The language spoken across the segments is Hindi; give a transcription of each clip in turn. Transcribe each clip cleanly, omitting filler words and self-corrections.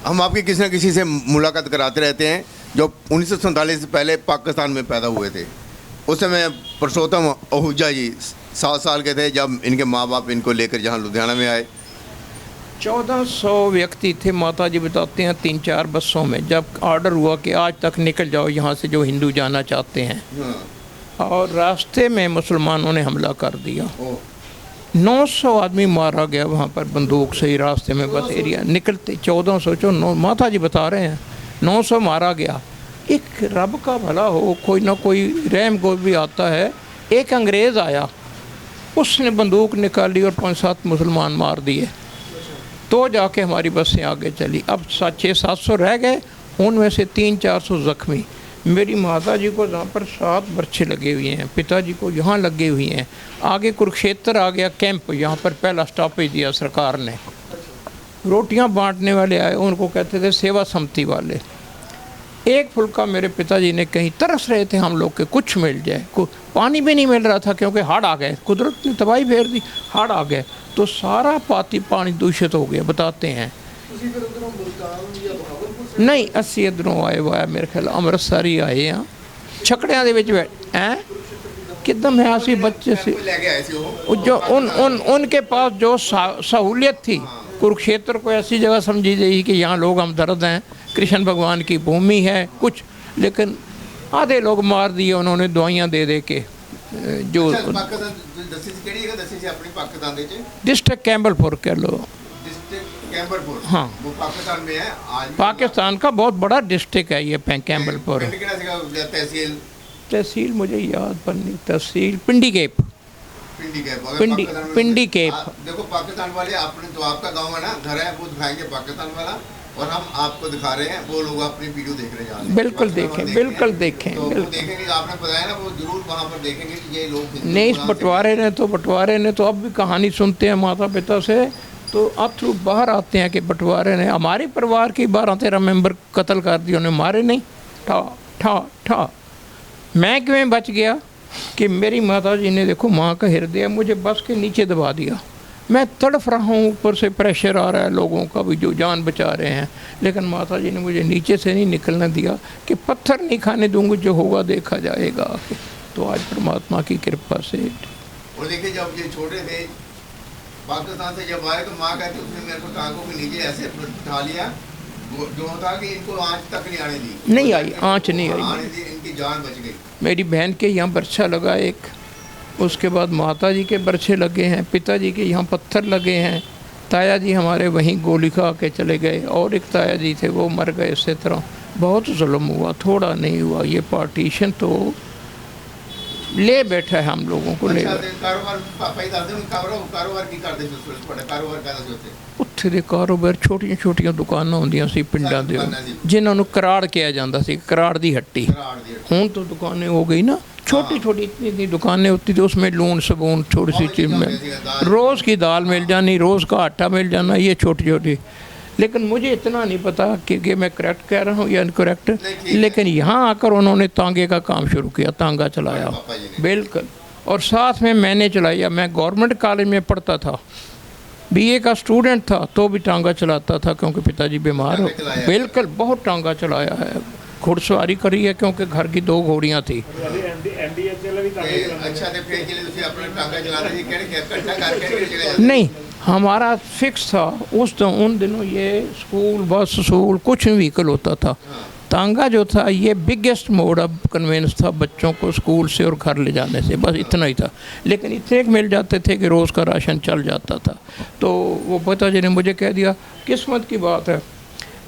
हम आपकी किसी न किसी से मुलाकात कराते रहते हैं जो 1947 से पहले पाकिस्तान में पैदा हुए थे। उस समय पुरुषोत्तम आहूजा जी 7 साल के थे जब इनके माँ बाप इनको लेकर यहाँ लुधियाना में आए। 1400 व्यक्ति थे, माता जी बताते हैं 3-4 बसों में। जब ऑर्डर हुआ कि आज तक निकल जाओ यहाँ से जो हिंदू जाना चाहते हैं, और रास्ते में मुसलमानों ने हमला कर दिया। 900 आदमी मारा गया वहाँ पर बंदूक से ही रास्ते में, बस एरिया निकलते 1400 माता जी बता रहे हैं 900 मारा गया। एक रब का भला हो, कोई ना कोई रहम को भी आता है। एक अंग्रेज़ आया, उसने बंदूक निकाली और 5-7 मुसलमान मार दिए, तो जाके हमारी बसें आगे चली। अब 600-700 रह गए, उनमें से 300-400 ज़ख्मी। मेरी माता जी को जहाँ पर 7 बर्छे लगे हुए हैं, पिताजी को यहाँ लगे हुए हैं। आगे कुरुक्षेत्र आ गया कैंप, यहाँ पर पहला स्टॉपेज दिया सरकार ने। रोटियाँ बांटने वाले आए, उनको कहते थे सेवा समिति वाले। एक फुल्का मेरे पिताजी ने, कहीं तरस रहे थे हम लोग के कुछ मिल जाए, पानी भी नहीं मिल रहा था क्योंकि हड़ आ गए, कुदरत ने तबाही फेर दी, हड़ आ गए तो सारा पानी दूषित हो गया बताते हैं। नहीं, ਅਸੀਂ इधरों आए हुआ है, मेरे ख्याल अमृतसर ही आए हैं, छकड़ियाँ ਦੇ ਵਿੱਚ हैं किदम है ऐसी बच्चे से जो उनके पास जो सहूलियत थी। कुरुक्षेत्र को ऐसी जगह समझी गई कि यहाँ लोग हमदर्द हैं, कृष्ण भगवान की भूमि है कुछ, लेकिन आधे लोग मार दिए उन्होंने दवाइयाँ दे दे के। जो डिस्ट्रिक्ट कैम्बलपुर कह लो, हाँ वो पाकिस्तान में है आज। पाकिस्तान का बहुत बड़ा डिस्ट्रिक्ट है ये कैम्बलपुर। तहसील मुझे याद पर नहीं, तहसील पिंडी केप। पिंडी केप। देखो पाकिस्तान वाले, आपने जो आपका गांव है ना, घर है, वो दिखाएंगे पाकिस्तान वाला, और हम आपको दिखा रहे हैं, वो लोग अपनी वीडियो देख रहे हैं। बिल्कुल देखें, बिल्कुल देखें, तो देखेंगे, आपने बताया ना, वो जरूर वहाँ पर देखेंगे कि ये लोग नहीं। इस बंटवारे ने तो अब भी कहानी सुनते हैं माता पिता से, तो अथरू बाहर आते हैं कि बंटवारे ने हमारे परिवार की 12-13 मेंबर कत्ल कर दिए, उन्हें मारे नहीं। ठा ठा ठा मैं क्यों बच गया कि मेरी माता जी ने, देखो माँ का हृदय, मुझे बस के नीचे दबा दिया। मैं तड़फ रहा हूँ, ऊपर से प्रेशर आ रहा है लोगों का भी जो जान बचा रहे हैं, लेकिन माता जी ने मुझे नीचे से नहीं निकलने दिया कि पत्थर नहीं खाने दूंगी, जो होगा देखा जाएगा। तो आज परमात्मा की कृपा से। और देखिए जब ये छोटे थे पाकिस्तान से जब आए, तो माँ कहती उसने मेरे को टांगों के नीचे ऐसे उठा लिया, जो होता कि इनको आँच तक नहीं आने दी। नहीं आई, आँच नहीं आई, इनकी जान बच गई। मेरी बहन के यहाँ बर्छा लगा एक, उसके बाद माता जी के बर्छे लगे हैं, पिताजी के यहाँ पत्थर लगे हैं, ताया जी हमारे वहीं गोली खा के चले गए, और एक ताया जी थे वो मर गए। इसी तरह बहुत जुल्म हुआ, थोड़ा नहीं हुआ। ये पार्टीशन तो ले बैठा है हम लोगों को। ले ਉੱਥੇ ਦੇ ਕਾਰੋਬਾਰ ਛੋਟੀਆਂ ਦੁਕਾਨਾਂ ਹੁੰਦੀਆਂ ਸੀ ਪਿੰਡਾਂ ਦੇ, ਜਿਨ੍ਹਾਂ ਨੂੰ ਕਰਾੜ ਕਿਹਾ ਜਾਂਦਾ ਸੀ, ਕਰਾੜ ਦੀ हट्टी। ਹੁਣ तो दुकानें हो गई ना, छोटी इतनी दुकानें होती थी, उसमें लून सबून छोटी सी चीज़ में, रोज़ की दाल मिल जानी, रोज़ का आटा मिल जाना, ये छोटी। लेकिन मुझे इतना नहीं पता कि मैं करेक्ट कह रहा हूँ या इनकरेक्ट, लेकिन यहाँ आकर उन्होंने तांगे का काम शुरू किया, तांगा चलाया। बिल्कुल। और साथ में मैंने चलाया। मैं गवर्नमेंट कॉलेज में पढ़ता था, BA का स्टूडेंट था, तो भी टांगा चलाता था क्योंकि पिताजी बीमार हो। बिल्कुल, बहुत टांगा चलाया है, घुड़सवारी करी है क्योंकि घर की 2 घोड़ियाँ थी। नहीं, हमारा फिक्स था उन दिनों, ये स्कूल बस स्कूल कुछ भी व्हीकल होता था। तांगा जो था ये बिगेस्ट मोड ऑफ कन्वेंस था बच्चों को स्कूल से और घर ले जाने से, बस इतना ही था। लेकिन इतने मिल जाते थे कि रोज़ का राशन चल जाता था। तो वो पिताजी ने मुझे कह दिया, किस्मत की बात है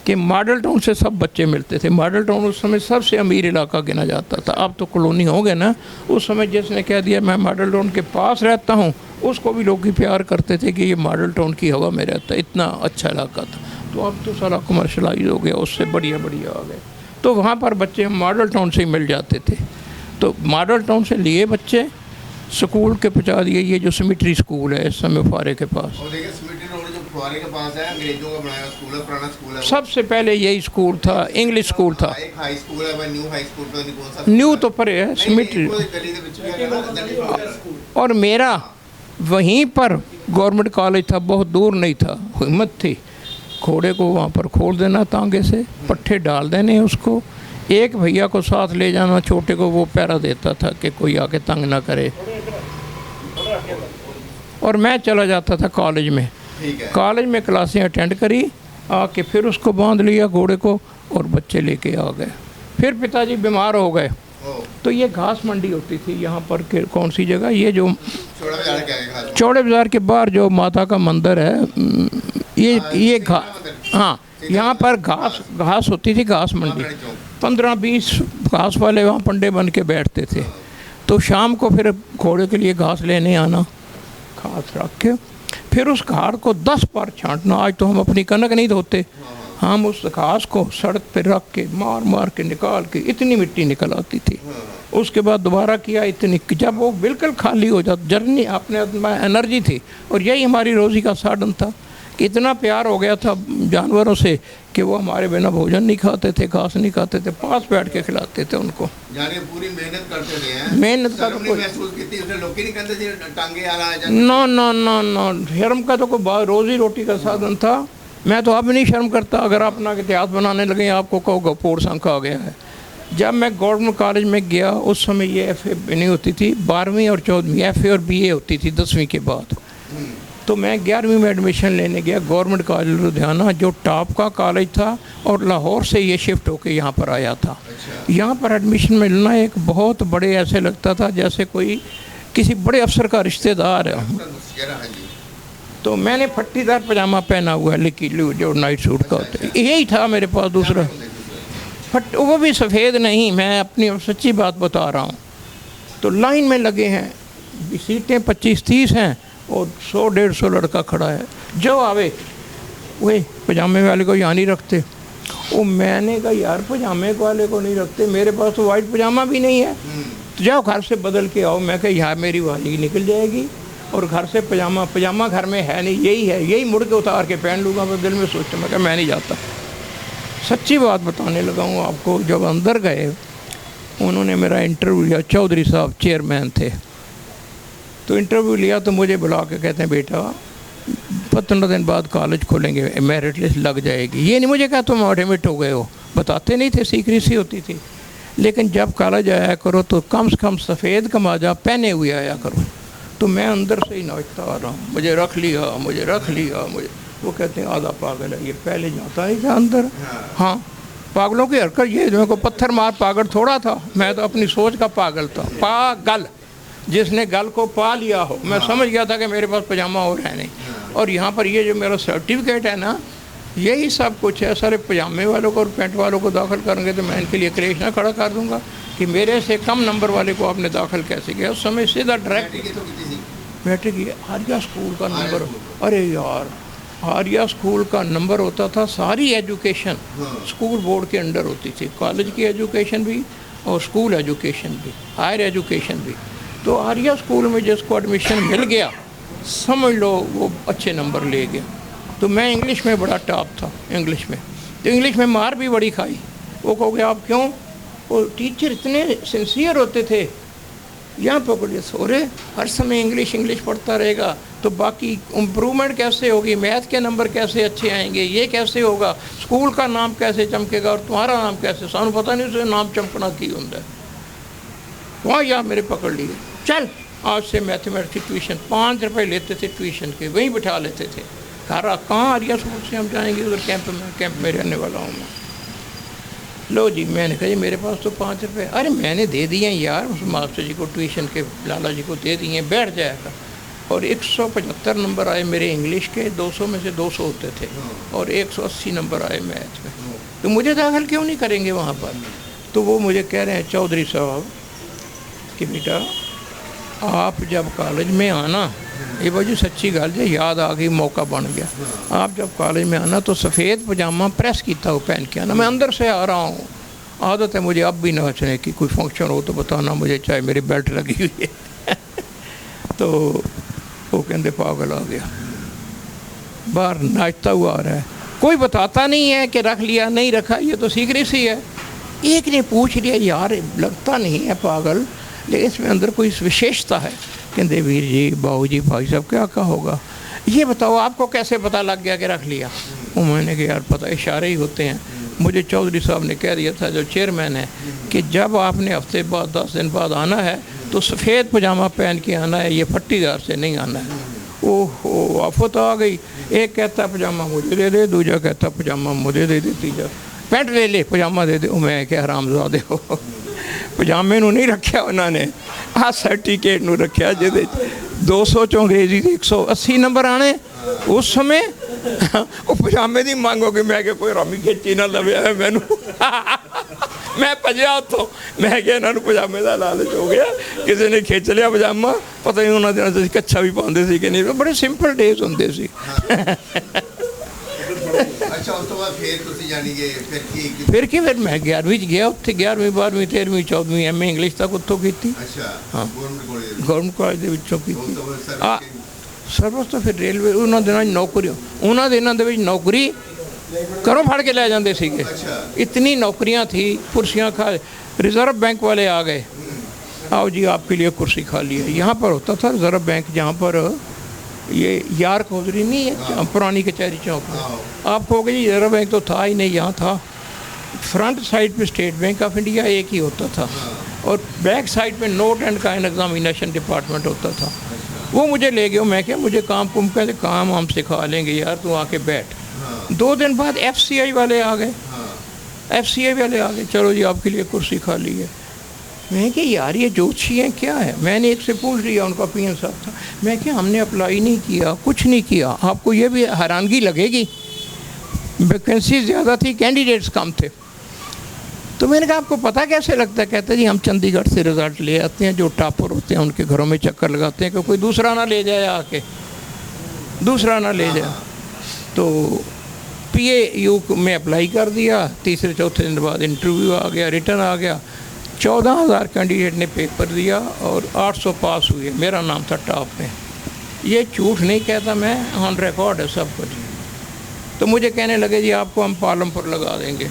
कि मॉडल टाउन से सब बच्चे मिलते थे। मॉडल टाउन उस समय सबसे अमीर इलाका गिना जाता था, अब तो कॉलोनी हो गए ना। उस समय जिसने कह दिया मैं मॉडल टाउन के पास रहता हूँ, उसको भी लोग ही प्यार करते थे कि ये मॉडल टाउन की हवा में रहता है, इतना अच्छा इलाका था। तो अब तो सारा कमर्शलाइज हो गया, उससे बढ़िया आ गए। तो वहाँ पर बच्चे मॉडल टाउन से ही मिल जाते थे। तो मॉडल टाउन से लिए बच्चे स्कूल के पहुँचा दिए, ये जो सिमिट्री स्कूल है इस समय फुआरे के पास। फुआरे के पास है, अंग्रेजों का बनाया स्कूल है, पुराना स्कूल है। सबसे पहले यही स्कूल था, इंग्लिश स्कूल था। एक हाई स्कूल है, न्यू हाई स्कूल, पता नहीं कौन सा। न्यू तो परे है, सिमिट्री। और मेरा वहीं पर गवर्नमेंट कॉलेज था, बहुत दूर नहीं था, हिम्मत थी। घोड़े को वहाँ पर खोल देना तांगे से, पट्ठे डाल देने उसको, एक भैया को साथ ले जाना छोटे को, वो पहरा देता था कि कोई आके तंग ना करे। और मैं चला जाता था कॉलेज में, कॉलेज में क्लासें अटेंड करी, आके फिर उसको बांध लिया घोड़े को और बच्चे लेके आ गए। फिर पिताजी बीमार हो गए तो ये घास मंडी होती थी यहाँ पर कौन सी जगह, ये जो चौड़े बाज़ार के बाहर जो माता का मंदिर है, ये हाँ, यहाँ पर घास होती थी, घास मंडी, 15-20 घास वाले वहाँ पंडे बन के बैठते थे। तो शाम को फिर घोड़े के लिए घास लेने आना, घास रख के फिर उस घास को 10 बार छांटना। आज तो हम अपनी कनक नहीं धोते, हम उस घास को सड़क पे रख के मार मार के निकाल के इतनी मिट्टी निकल आती थी। उसके बाद दोबारा किया इतनी, जब वो बिल्कुल खाली हो जाता, जर्नी अपने एनर्जी थी और यही हमारी रोज़ी का साधन था कि इतना प्यार हो गया था जानवरों से कि वो हमारे बिना भोजन नहीं खाते थे, घास नहीं खाते थे, पास बैठ के खिलाते थे उनको। यानी पूरी मेहनत करते थे। मेहनत का तो कोई महसूस की थी, लोग नहीं कहते थे टांगे आ रहा है। नो नो नो नो, शर्म का तो कोई रोज़ी रोटी का साधन था। मैं तो अब नहीं शर्म करता, अगर आप अपना इतिहास बनाने लगे आपको कहोगा पोर संख आ गया है। जब मैं गवर्नमेंट कॉलेज में गया उस समय ये FA नहीं होती थी, 12वीं और 14वीं FA और BA होती थी 10वीं के बाद। तो मैं 11वीं में एडमिशन लेने गया गवर्नमेंट कॉलेज लुधियाना, जो टॉप का कॉलेज था और लाहौर से ये शिफ्ट होकर यहाँ पर आया था। यहाँ पर एडमिशन मिलना एक बहुत बड़े ऐसे लगता था जैसे कोई किसी बड़े अफसर का रिश्तेदार है। तो मैंने फट्टीदार पजामा पहना हुआ है, लेकिन जो नाइट सूट का होता है, यही था मेरे पास दूसरा वो भी सफ़ेद नहीं, मैं अपनी सच्ची बात बता रहा हूँ। तो लाइन में लगे हैं, सीटें 25-30 हैं और 100-150 लड़का खड़ा है, जो आवे वही पजामे वाले को यहाँ नहीं रखते। वो मैंने कहा यार पजामे वाले को नहीं रखते, मेरे पास तो वाइट पजामा भी नहीं है, तो जाओ घर से बदल के आओ। मैं कहा यहाँ मेरी वाली निकल जाएगी और घर से पजामा घर में है नहीं, यही है, यही मुड़ के उतार के पहन लूँगा। मैं दिल में सोचता, मैं कहा मैं नहीं जाता। सच्ची बात बताने लगा हूँ आपको। जब अंदर गए उन्होंने मेरा इंटरव्यू लिया, चौधरी साहब चेयरमैन थे, तो इंटरव्यू लिया तो मुझे बुला के कहते हैं बेटा 15 दिन बाद कॉलेज खोलेंगे, मेरिट लिस्ट लग जाएगी। ये नहीं मुझे कहा तुम एडमिट हो गए हो, बताते नहीं थे, सीक्रेसी होती थी। लेकिन जब कॉलेज आया करो तो कम से कम सफ़ेद कमाजा पहने हुए आया करो। तो मैं अंदर से ही नाचता आ रहा हूँ, मुझे रख लिया, मुझे रख लिया, मुझे। वो कहते हैं आधा पागल है, ये पहले जाता ही था अंदर। हाँ, पागलों की हरकत ये, मेरे को पत्थर मार पागल थोड़ा था, मैं तो अपनी सोच का पागल था। पागल जिसने गल को पा लिया हो। मैं समझ गया था कि मेरे पास पजामा और है नहीं। और यहाँ पर ये जो मेरा सर्टिफिकेट है ना, यही सब कुछ है। सारे पजामे वालों को और पैंट वालों को दाखिल करेंगे तो मैं इनके लिए क्रेश ना खड़ा कर दूँगा कि मेरे से कम नंबर वाले को आपने दाखिल कैसे किया। उस समय सीधा डायरेक्ट मैट्रिक आर्या स्कूल का नंबर। अरे यार, आर्या स्कूल का नंबर होता था, सारी एजुकेशन स्कूल बोर्ड के अंडर होती थी, कॉलेज की एजुकेशन भी और स्कूल एजुकेशन भी, हायर एजुकेशन भी। तो आर्या स्कूल में जिसको एडमिशन मिल गया, समझ लो वो अच्छे नंबर ले गया। तो मैं इंग्लिश में बड़ा टॉप था, इंग्लिश में। तो इंग्लिश में मार भी बड़ी खाई। वो कहोगे आप क्यों? वो टीचर इतने सिंसियर होते थे, यहाँ पकड़िए सोरे हर समय इंग्लिश पढ़ता रहेगा तो बाकी इम्प्रूवमेंट कैसे होगी, मैथ के नंबर कैसे अच्छे आएंगे, ये कैसे होगा, स्कूल का नाम कैसे चमकेगा और तुम्हारा नाम कैसे। सानू पता नहीं उसे नाम चमकना की होता है। वहाँ यहाँ मेरे पकड़ लिए, चल आज से मैथमेटिक्स ट्यूशन 5 रुपये लेते थे ट्यूशन के, वहीं बिठा लेते थे। कहा कहाँ आर्या स्कूल से हम जाएंगे उधर कैंप में रहने वाला हूँ मैं। लो जी, मैंने कहा जी मेरे पास तो 5 रुपये। अरे मैंने दे दिए यार उस मास्टर जी को, ट्यूशन के लाला जी को दे दिए, बैठ जाएगा। और 175 नंबर आए मेरे इंग्लिश के, 200 में से 200 होते थे, और 180 नंबर आए मैथ में। तो मुझे दाखिल क्यों नहीं करेंगे वहाँ पर? तो वो मुझे कह रहे हैं चौधरी साहब कि बेटा आप जब कॉलेज में आना, ये बाजू सच्ची गल है, याद आ गई, मौका बन गया। आप जब कॉलेज में आना तो सफ़ेद पजामा प्रेस किया हो पहन के आना। मैं अंदर से आ रहा हूँ, आदत है मुझे अब भी नाचने की, कोई फंक्शन हो तो बताना मुझे, चाहे मेरी बेल्ट लगी हुई है। तो वो कहते पागल आ गया, बाहर नाचता हुआ आ रहा है। कोई बताता नहीं है कि रख लिया नहीं रखा, ये तो सीक्रेसी है। एक ने पूछ लिया यार लगता नहीं है पागल, लेकिन इसमें अंदर कोई विशेषता है। कहते वीर जी, बाबू जी, भाई साहब क्या होगा, ये बताओ आपको कैसे पता लग गया कि रख लिया? वो मैंने कहा यार पता इशारे ही होते हैं। मुझे चौधरी साहब ने कह दिया था जो चेयरमैन है कि जब आपने हफ्ते बाद 10 दिन बाद आना है तो सफ़ेद पजामा पहन के आना है, ये पट्टीदार से नहीं आना है। ओहो आफत आ गई। एक कहता पजामा मुझे दे दे, दूजा कहता पजामा मुझे दे दे, तीजा पैंट ले ले पजामा दे दे। मैं क्या हरामजादे हो, पजामे नूं नहीं रखा उन्होंने, आ सर्टिफिकेट नूं रखा जिहदे 200 चों अंग्रेजी 180 नंबर आने। उस समय वो पजामे की मांग हो गई। मैं क्या कोई रामी खिची ना लव्या है मैनू मैं भजया उत्थों। मैं क्या इन्होंने पजामे का लालच हो गया, किसी ने खिंच लिया पजामा। पता नहीं उन्होंने दिनों से कच्छा भी पाते सी कि नहीं, बड़े सिंपल डेज होंगे सी। अच्छा उस तो बाद फिर तुसी जानी कि फिर मैं 11वीं गया, उत्थे 11वीं 12वीं 13वीं 14वीं MA इंग्लिश तक उत्थों की। अच्छा हाँ गवर्नमेंट कॉलेज ਦੇ ਵਿੱਚੋਂ ਕੀਤੀ। ਆ ਸਰਵਿਸ ਤਾਂ ਫਿਰ ਰੇਲਵੇ ਉਹਨਾਂ ਦਿਨਾਂ 'ਚ ਨੌਕਰੀ, ਉਹਨਾਂ ਦਿਨਾਂ ਦੇ ਵਿੱਚ ਨੌਕਰੀ ਘਰੋਂ ਫੜ ਕੇ ਲੈ ਜਾਂਦੇ ਸੀਗੇ। इतनी नौकरियां थी, कुर्सियां खा। रिज़र्व बैंक वाले आ गए, आओ जी आपके लिए कुर्सी खाली है। यहाँ पर होता था रिज़र्व बैंक, जहाँ पर ये यार खोजरी नहीं है पुरानी कचहरी चौक में। आप कहोगे जी रिज़र्व बैंक तो था ही नहीं, यहाँ था। फ्रंट साइड पे स्टेट बैंक ऑफ इंडिया एक ही होता था और बैक साइड पे note and coin examination department होता था। वो मुझे ले गए। मैं क्या मुझे काम कुम कहते काम हम सिखा लेंगे यार, तू आके बैठ। 2 दिन बाद FCI वाले आ गए, FCI वाले आ गए, चलो जी आपके लिए कुर्सी खाली है। मैं क्या यार ये जोशी हैं क्या है। मैंने एक से पूछ लिया, उनका PN साहब था। मैं क्या हमने अप्लाई नहीं किया, कुछ नहीं किया। आपको ये भी हैरानगी लगेगी, वैकेंसी ज़्यादा थी, कैंडिडेट्स कम थे। तो मैंने कहा आपको पता कैसे लगता है। कहते जी हम चंडीगढ़ से रिज़ल्ट ले आते हैं, जो टॉपर होते हैं उनके घरों में चक्कर लगाते हैं कि कोई दूसरा ना ले जाए, आके दूसरा ना ले जाए। तो PAU में अप्लाई कर दिया। तीसरे चौथे दिन बाद इंटरव्यू आ गया, रिटर्न आ गया। 14,000 कैंडिडेट ने पेपर दिया और 800 पास हुए। मेरा नाम था टॉप में। ये झूठ नहीं कहता मैं, ऑन रिकॉर्ड है सब कुछ। तो मुझे कहने लगे जी आपको हम पालमपुर लगा देंगे।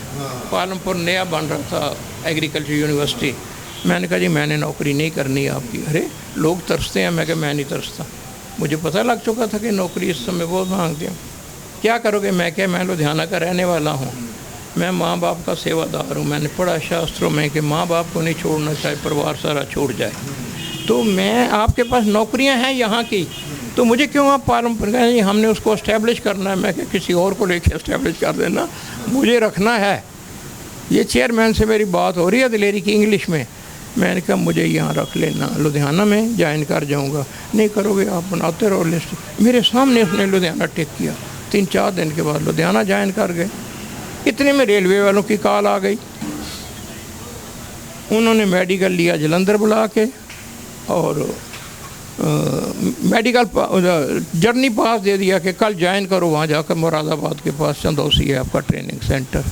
पालमपुर नया बन रहा था एग्रीकल्चर यूनिवर्सिटी। मैंने कहा जी मैंने नौकरी नहीं करनी आपकी। अरे लोग तरसते हैं। मैं कहा मैं नहीं तरसता, मुझे पता लग चुका था कि नौकरी इस समय बहुत मांगते हैं। क्या करोगे। मैं क्या मैं लुधियाना का रहने वाला हूँ, मैं माँ बाप का सेवादार हूँ। मैंने पढ़ा शास्त्रों में कि माँ बाप को नहीं छोड़ना, चाहे परिवार सारा छोड़ जाए। तो मैं आपके पास नौकरियाँ हैं यहाँ की, तो मुझे क्यों आप पालमपुर गए। हमने उसको इस्टेब्लिश करना है। मैं क्या किसी और को लेके इस्टेब्लिश कर देना, मुझे रखना है। ये चेयरमैन से मेरी बात हो रही है दिलेरी की इंग्लिश में। मैंने कहा मुझे यहाँ रख लेना, लुधियाना में ज्वाइन कर जाऊँगा। नहीं करोगे आप बनाते रहो लिस्ट। मेरे सामने उसने लुधियाना टिक किया। 3-4 दिन के बाद लुधियाना ज्वाइन कर गए। इतने में रेलवे वालों की कॉल आ गई। उन्होंने मेडिकल लिया जलंधर बुला के और मेडिकल जर्नी पास दे दिया कि कल ज्वाइन करो वहाँ जाकर, मुरादाबाद के पास चंदौसी है आपका ट्रेनिंग सेंटर।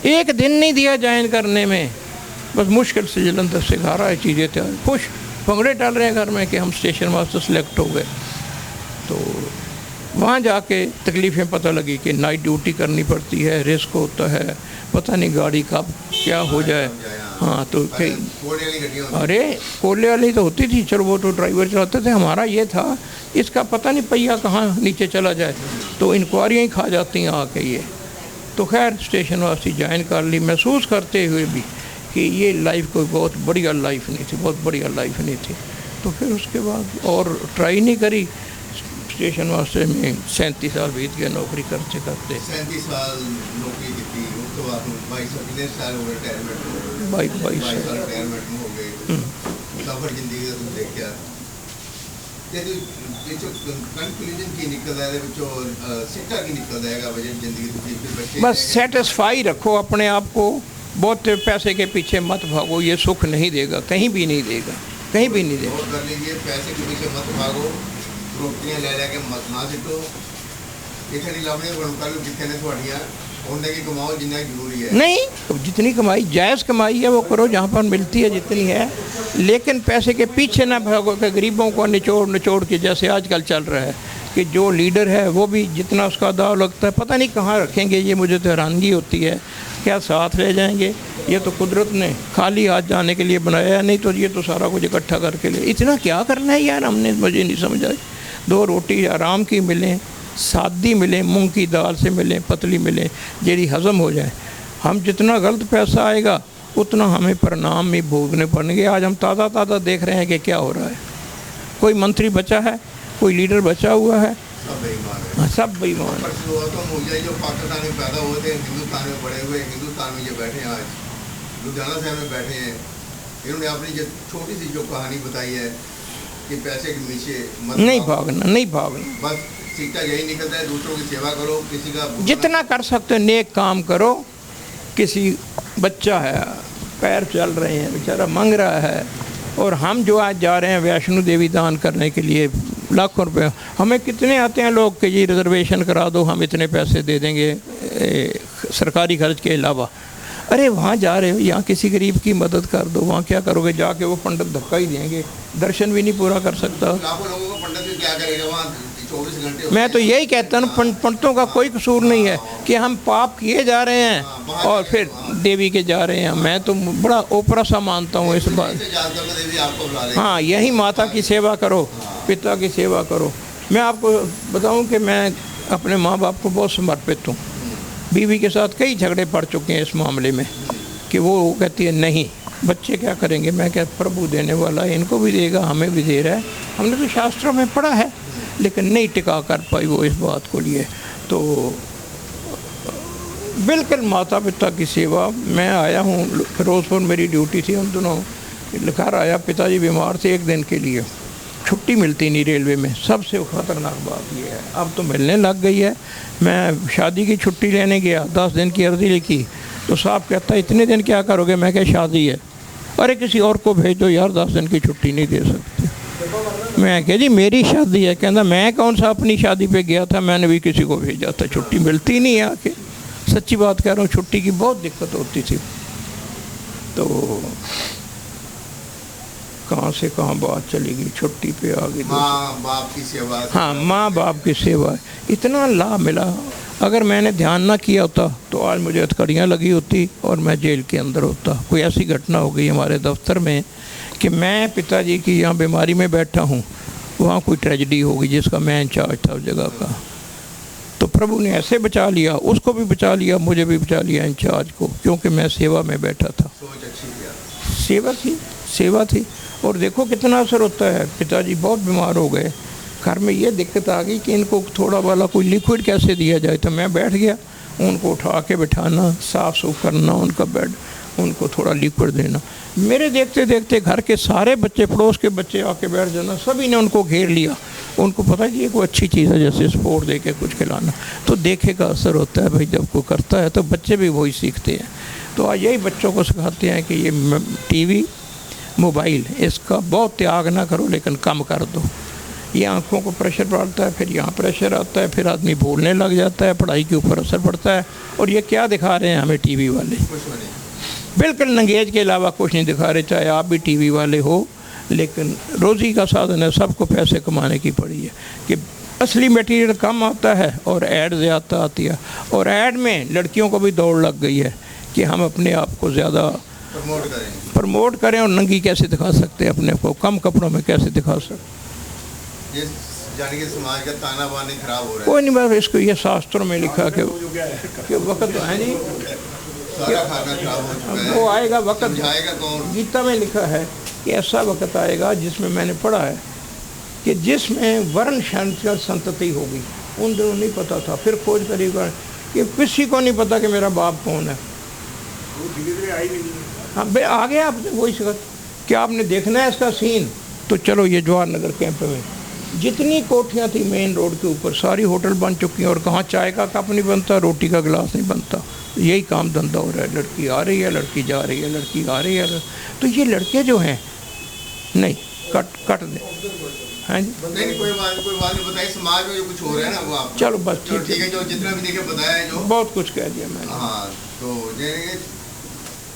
1 दिन नहीं दिया ज्वाइन करने में, बस मुश्किल से जलंधर से घर आए, चीज़ें तैयार, खुश भंगड़े डाल रहे हैं घर में कि हम स्टेशन मास्टर सेलेक्ट हो गए। तो वहाँ जाके तकलीफ़ें पता लगी कि नाइट ड्यूटी करनी पड़ती है, रिस्क होता है, पता नहीं गाड़ी कब क्या हो जाए। हाँ तो अरे कोले वाली तो होती थी, चलो वो तो ड्राइवर चलाते थे। हमारा ये था इसका पता नहीं पहिया कहाँ नीचे चला जाए, तो इंक्वायरियाँ ही खा जाती हैं आके ये। तो खैर स्टेशन वासी ज्वाइन कर ली, महसूस करते हुए भी कि ये लाइफ कोई बहुत बढ़िया लाइफ नहीं थी, बहुत बढ़िया लाइफ नहीं थी। तो फिर उसके बाद और ट्राई नहीं करी। स्टेशन मास्टर में 37 साल बीत गया नौकरी करते करते। 37 साल नौकरी की, उस तो बाद 22 साल हो गए रिटायरमेंट, 22 साल रिटायरमेंट हो गए। सफर जिंदगी का तुम देखा ते जो कंक्लूजन की निकलदा है विचों सिट्टा की निकलदा है बजट जिंदगी तुसी बच्चे बस सेटिस्फाई रखो अपने आप को। बहुत पैसे के पीछे मत भागो, ये सुख नहीं देगा, कहीं भी नहीं देगा, कहीं भी नहीं देगा। कर लीजिए, पैसे के पीछे मत भागो, रोटियां ले लेके मत ना सिटो। इतनी लवने बनकर जितने ने थोड़ियां उन्हें की कमाओ जितना जरूरी है। नहीं, जितनी कमाई जायज़ कमाई है वो करो, जहाँ पर मिलती है जितनी है, लेकिन पैसे के पीछे ना भागो कि गरीबों को निचोड़ के जैसे आजकल चल रहा है कि जो लीडर है वो भी जितना उसका दाव लगता है पता नहीं कहाँ रखेंगे। ये मुझे तो हैरानगी होती है, क्या साथ ले जाएंगे। ये तो कुदरत ने खाली हाथ जाने के लिए बनाया है, नहीं तो ये तो सारा कुछ इकट्ठा करके ले। इतना क्या करना है यार, हमने मुझे नहीं समझ आई। 2 रोटी आराम की मिलें, सादी मिले, मूंग की दाल से मिले, पतली मिले, जेरी हज़म हो जाए। हम जितना गलत पैसा आएगा उतना हमें परिणाम में भोगने पड़ेंगे। आज हम ताज़ा ताज़ा देख रहे हैं कि क्या हो रहा है। कोई मंत्री बचा है, कोई लीडर बचा हुआ है, सब बेईमान है। हाँ, सब बेईमान है। परसों मुझे जो पाकिस्तान में पैदा हुए थे, हिंदुस्तान में बड़े हुए, हिंदुस्तान में जो बैठे हैं आज लुधियाना शहर में बैठे हैं, इन्होंने अपनी जो छोटी सी जो कहानी बताई है कि पैसे के पीछे मत नहीं भागो। भागना, नहीं भागना। बस सीखता यही निकलता है, दूसरों की सेवा करो, किसी का जितना कर सकते हो नेक काम करो। किसी बच्चा है, पैर चल रहे हैं, बेचारा मांग रहा है, और हम जो आज जा रहे हैं वैष्णो देवी दान करने के लिए लाखों रुपए, हमें कितने आते हैं लोग कि जी रिजर्वेशन करा दो, हम इतने पैसे दे देंगे सरकारी खर्च के अलावा। अरे वहाँ जा रहे हो, यहाँ किसी गरीब की मदद कर दो। वहाँ क्या करोगे जाके? वो पंडित धक्का ही देंगे, दर्शन भी नहीं पूरा कर सकता। लाखों लोगों को पंडित भी क्या करेगा वहाँ 24 घंटे। मैं तो यही कहता हूँ पंडितों का कोई कसूर नहीं है कि हम पाप किए जा रहे हैं और फिर देवी के जा रहे हैं। मैं तो बड़ा ओपरा सा मानता हूँ इस बात। देवी आपको बुला रही है। हाँ, यही माता की सेवा करो, पिता की सेवा करो। मैं आपको बताऊँ कि मैं अपने माँ बाप को बहुत समर्पित हूँ। बीवी के साथ कई झगड़े पड़ चुके हैं इस मामले में कि वो कहती है नहीं, बच्चे क्या करेंगे। मैं क्या, प्रभु देने वाला है, इनको भी देगा, हमें भी दे रहा है। हमने तो शास्त्रों में पढ़ा है, लेकिन नहीं टिका कर पाई वो इस बात को लिए। तो बिल्कुल माता पिता की सेवा। मैं आया हूँ फिरोजपुर, मेरी ड्यूटी थी, हम दोनों घर आया, पिताजी बीमार थे, 1 दिन के लिए छुट्टी मिलती नहीं रेलवे में। सबसे ख़तरनाक बात यह है, अब तो मिलने लग गई है। मैं शादी की छुट्टी लेने गया, 10 दिन की अर्जी लिखी, तो साहब कहता है इतने दिन क्या करोगे? मैं क्या, शादी है। अरे किसी और को भेज दो यार, 10 दिन की छुट्टी नहीं दे सकते। मैं कह जी मेरी शादी है। कहता मैं कौन सा अपनी शादी पे गया था, मैंने भी किसी को भेजा था, छुट्टी मिलती नहीं है आके। सच्ची बात कह रहा हूँ, छुट्टी की बहुत दिक्कत होती थी। तो कहाँ से कहाँ बात चली गई, छुट्टी पे आ गई। माँ बाप की सेवा। हाँ, माँ बाप की सेवा, इतना लाभ मिला। अगर मैंने ध्यान ना किया होता तो आज मुझे हथकड़ियाँ लगी होती और मैं जेल के अंदर होता। कोई ऐसी घटना हो गई हमारे दफ्तर में कि मैं पिताजी की यहाँ बीमारी में बैठा हूँ, वहाँ कोई ट्रेजेडी हो गई जिसका मैं इंचार्ज था उस जगह का। तो प्रभु ने ऐसे बचा लिया, उसको भी बचा लिया, मुझे भी बचा लिया, इंचार्ज को, क्योंकि मैं सेवा में बैठा था। सोच अच्छी थी, सेवा थी। और देखो कितना असर होता है। पिताजी बहुत बीमार हो गए, घर में ये दिक्कत आ गई कि इनको थोड़ा वाला कोई लिक्विड कैसे दिया जाए। तो मैं बैठ गया, उनको उठा के बिठाना, साफ़ सूफ करना उनका बेड, उनको थोड़ा लिक्विड देना। मेरे देखते देखते घर के सारे बच्चे, पड़ोस के बच्चे आके बैठ जाना, सभी ने उनको घेर लिया। उनको पता है कि ये कोई अच्छी चीज़ है, जैसे स्पोर्ट दे के कुछ खिलाना। तो देखे का असर होता है भाई, जब कोई करता है तो बच्चे भी वही सीखते हैं। तो आज यही बच्चों को सिखाते हैं कि ये टीवी, मोबाइल, इसका बहुत त्याग ना करो, लेकिन कम कर दो। ये आँखों को प्रेशर पड़ता है, फिर यहाँ प्रेशर आता है, फिर आदमी भूलने लग जाता है, पढ़ाई के ऊपर असर पड़ता है। और ये क्या दिखा रहे हैं हमें टीवी वाले? बिल्कुल नंगेज के अलावा कुछ नहीं दिखा रहे। चाहे आप भी टीवी वाले हो, लेकिन रोज़ी का साधन है, सबको पैसे कमाने की पड़ी है कि असली मटेरियल कम आता है और ऐड ज़्यादा आती है। और ऐड में लड़कियों को भी दौड़ लग गई है कि हम अपने आप को ज़्यादा प्रमोट करें और नंगी कैसे दिखा सकते हैं अपने को, कम कपड़ों में कैसे दिखा सकते। ये जाने के समाज का ताना बानी खराब हो रहा है। कोई नहीं, बस इसको ये शास्त्रों में लिखा कि वक्त तो है नहीं, सारा खाना खराब हो चुका है। वो आएगा वक्त, समझाएगा कौन? गीता में लिखा है कि ऐसा वक्त आएगा जिसमें मैंने पढ़ा है कि जिसमें वर्ण संतति होगी। उन दिनों नहीं पता था, फिर खोज करेगा कि किसी को नहीं पता कि मेरा बाप कौन है। हाँ बे, आ गया आपने वही शिकत कि आपने देखना है इसका सीन। तो चलो ये जवाहर नगर कैंप में जितनी कोठियाँ थी मेन रोड के ऊपर, सारी होटल बन चुकी हैं। और कहाँ चाय का कप नहीं बनता, रोटी का गिलास नहीं बनता। यही काम धंधा हो रहा है। लड़की आ रही है, लड़की जा रही है, लड़की आ रही है। तो ये लड़के जो हैं, नहीं कट दे। हाँ जी, नहीं कोई बात नहीं, बताइए समाज में जो कुछ हो रहा है ना वो आप। चलो बस ठीक है, जो जितना भी देखे बताया है, जो बहुत कुछ कह दिया मैंने। हाँ, तो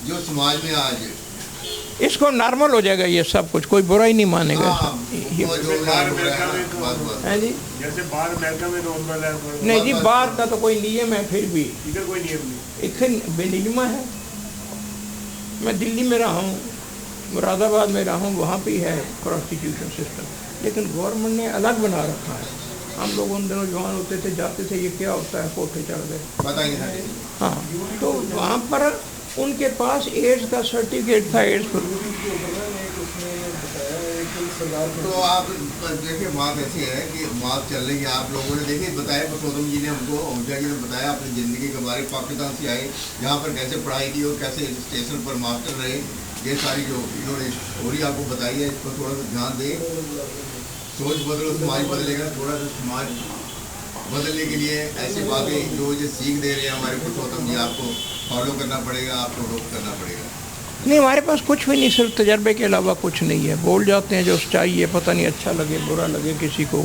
जो समाज में आज इसको नॉर्मल हो जाएगा ये सब कुछ, कोई बुरा ही नहीं मानेगा। ये है जी, जैसे बाहर अमेरिका में नॉर्मल है। नहीं जी, बाहर का तो कोई नियम है, फिर भी इधर कोई नियम नहीं। इधर बेनियमा है। मैं दिल्ली में रहा हूँ, मुरादाबाद में रहा हूँ, वहाँ भी है प्रोस्टिट्यूशन सिस्टम, लेकिन गवर्नमेंट ने अलग बना रखा है। हम लोग उन दिनों जवान होते थे, जाते थे, ये क्या होता है, कोठे चढ़ गए। पता ही नहीं था किसी को। हाँ, तो वहाँ पर उनके पास एड्स का सर्टिफिकेट था, एड्स पर। तो आप देखिए, बात ऐसी है कि बात चल रही है, आप लोगों ने देखिए बताया, पुरुषोत्तम जी ने हमको, आहूजा जी ने बताया अपनी ज़िंदगी के बारे में, पाकिस्तान से आए, यहाँ पर कैसे पढ़ाई की और कैसे स्टेशन पर मास्टर रहे, ये सारी जो इन्होंने स्टोरी आपको बताई है, इस पर थोड़ा सा ध्यान दें। सोच बदलो, समाज बदलेगा। थोड़ा सा समाज बदलने के लिए ऐसी बातें जो ये सीख दे रहे हैं हमारे पुरुषोत्तम जी, आपको फॉलो करना पड़ेगा, आपको रोक करना पड़ेगा। नहीं, हमारे पास कुछ भी नहीं, सिर्फ तजर्बे के अलावा कुछ नहीं है। बोल जाते हैं जो चाहिए, पता नहीं अच्छा लगे बुरा लगे किसी को।